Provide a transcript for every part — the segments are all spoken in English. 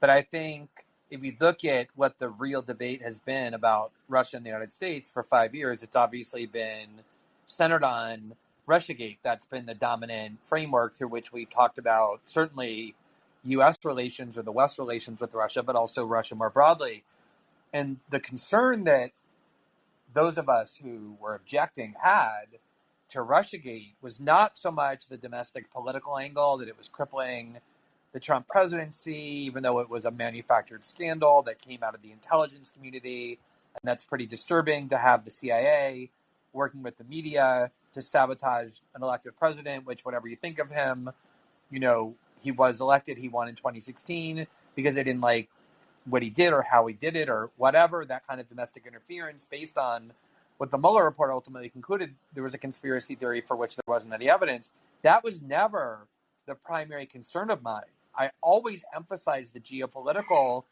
But I think if you look at what the real debate has been about Russia and the United States for 5 years, it's obviously been centered on Russiagate. That's been the dominant framework through which we've talked about certainly U.S. relations or the West relations with Russia, but also Russia more broadly. And the concern that those of us who were objecting had to Russiagate was not so much the domestic political angle, that it was crippling the Trump presidency, even though it was a manufactured scandal that came out of the intelligence community. And that's pretty disturbing to have the CIA working with the media to sabotage an elected president, which, whatever you think of him, he was elected, he won in 2016 because they didn't like what he did or how he did it or whatever, that kind of domestic interference based on what the Mueller report ultimately concluded there was a conspiracy theory for which there wasn't any evidence. That was never the primary concern of mine. I always emphasized the geopolitical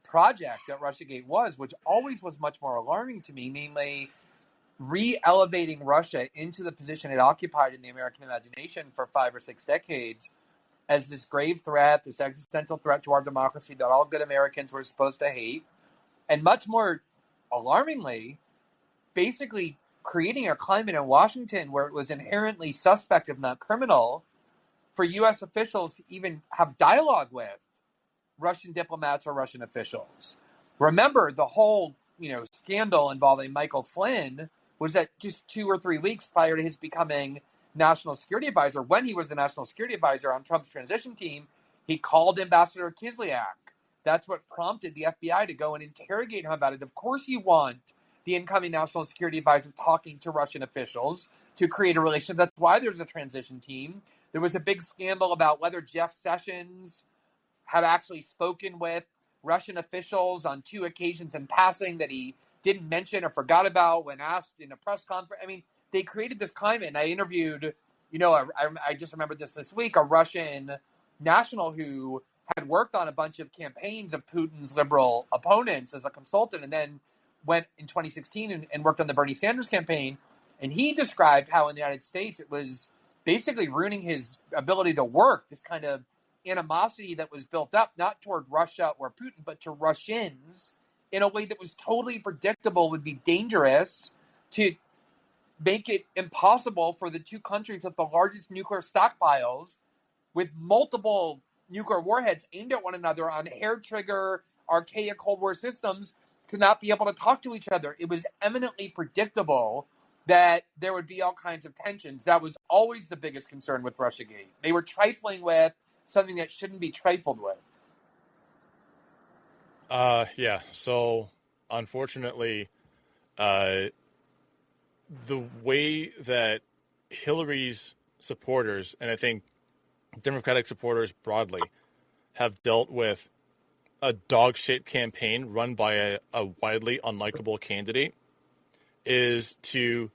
project that Russiagate was, which always was much more alarming to me, namely re-elevating Russia into the position it occupied in the American imagination for 5 or 6 decades as this grave threat, this existential threat to our democracy that all good Americans were supposed to hate. And much more alarmingly, basically creating a climate in Washington where it was inherently suspect, if not criminal, for U.S. officials to even have dialogue with Russian diplomats or Russian officials. Remember, the whole scandal involving Michael Flynn was that just 2 or 3 weeks prior to his becoming national security advisor, when he was the national security advisor on Trump's transition team, he called Ambassador Kislyak. That's what prompted the FBI to go and interrogate him about it. Of course you want the incoming national security advisor talking to Russian officials to create a relationship. That's why there's a transition team. There was a big scandal about whether Jeff Sessions had actually spoken with Russian officials on 2 occasions in passing that he didn't mention or forgot about when asked in a press conference. I mean, they created this climate, and I interviewed, I just remembered this week, a Russian national who had worked on a bunch of campaigns of Putin's liberal opponents as a consultant, and then went in 2016 and worked on the Bernie Sanders campaign. And he described how in the United States it was basically ruining his ability to work, this kind of animosity that was built up, not toward Russia or Putin, but to Russians in a way that was totally predictable, would be dangerous, to make it impossible for the 2 countries with the largest nuclear stockpiles with multiple nuclear warheads aimed at one another on hair-trigger, archaic Cold War systems to not be able to talk to each other. It was eminently predictable that there would be all kinds of tensions. That was always the biggest concern with Russiagate. They were trifling with something that shouldn't be trifled with. Yeah. So, unfortunately, the way that Hillary's supporters, and I think Democratic supporters broadly, have dealt with a dog shit campaign run by a widely unlikable candidate is to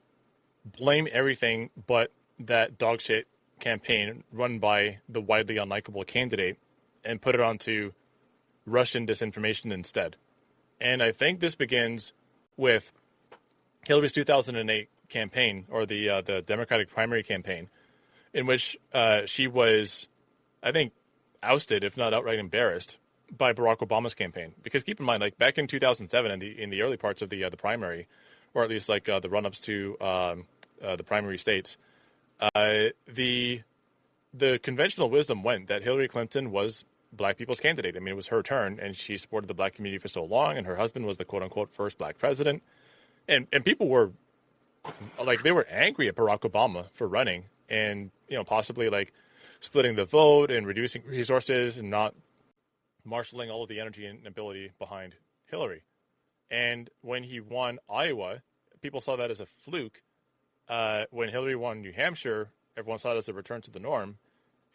blame everything but that dog shit campaign run by the widely unlikable candidate and put it onto Russian disinformation instead. And I think this begins with Hillary's 2008 campaign, or the Democratic primary campaign, in which she was, I think, ousted, if not outright embarrassed, by Barack Obama's campaign. Because keep in mind, like back in 2007, in the early parts of the primary, or at least like the run-ups to the primary states, the conventional wisdom went that Hillary Clinton was black people's candidate. I mean, it was her turn, and she supported the black community for so long, and her husband was the quote-unquote first black president. And people were, like, they were angry at Barack Obama for running and, possibly, like, splitting the vote and reducing resources and not marshaling all of the energy and ability behind Hillary. And when he won Iowa, people saw that as a fluke. When Hillary won New Hampshire, everyone saw it as a return to the norm.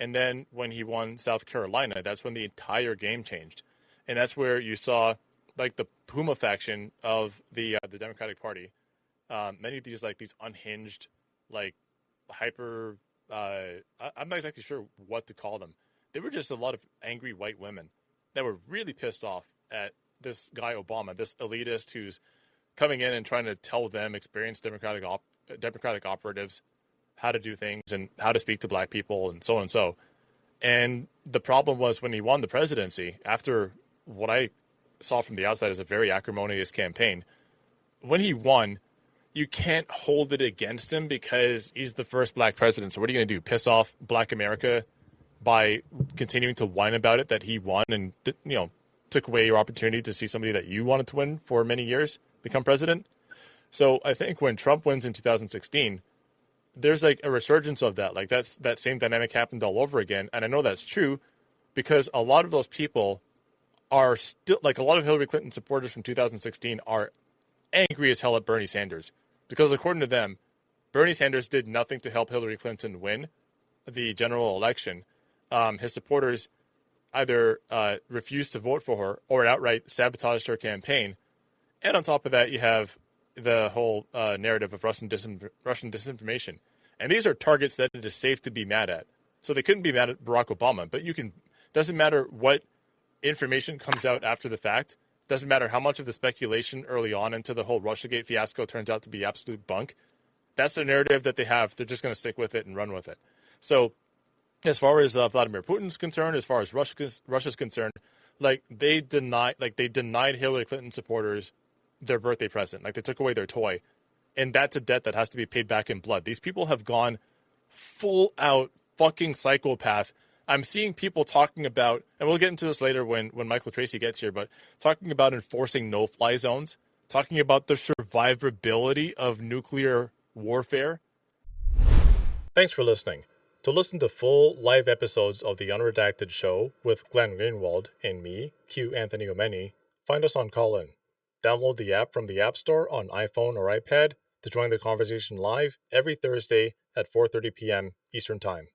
And then when he won South Carolina, that's when the entire game changed. And that's where you saw, like, the Puma faction of the Democratic Party. Many of these, like, these unhinged, like, hyper, I'm not exactly sure what to call them. They were just a lot of angry white women that were really pissed off at this guy Obama, this elitist who's coming in and trying to tell them, experienced Democratic operatives, how to do things and how to speak to black people and so on and so. And the problem was when he won the presidency, after what I saw from the outside as a very acrimonious campaign, when he won, you can't hold it against him because he's the first black president. So what are you going to do? Piss off black America by continuing to whine about it that he won and, took away your opportunity to see somebody that you wanted to win for many years become president? So I think when Trump wins in 2016, there's like a resurgence of that. Like that same dynamic happened all over again. And I know that's true because a lot of those people are still, like, a lot of Hillary Clinton supporters from 2016 are angry as hell at Bernie Sanders because according to them, Bernie Sanders did nothing to help Hillary Clinton win the general election. His supporters either refused to vote for her or outright sabotaged her campaign. And on top of that, you have the whole narrative of Russian disinformation. And these are targets that it is safe to be mad at. So they couldn't be mad at Barack Obama, but doesn't matter what information comes out after the fact, doesn't matter how much of the speculation early on into the whole Russiagate fiasco turns out to be absolute bunk. That's the narrative that they have. They're just going to stick with it and run with it. So as far as Vladimir Putin's concerned, as far as Russia's concerned, they denied Hillary Clinton supporters their birthday present. Like, they took away their toy. And that's a debt that has to be paid back in blood. These people have gone full out fucking psychopath. I'm seeing people talking about, and we'll get into this later when Michael Tracy gets here, but talking about enforcing no-fly zones, talking about the survivability of nuclear warfare. Thanks for listening. To listen to full live episodes of the Unredacted show with Glenn Greenwald and me, Q Anthony Omene, find us on Callin. Download the app from the App Store on iPhone or iPad to join the conversation live every Thursday at 4:30 p.m. Eastern Time.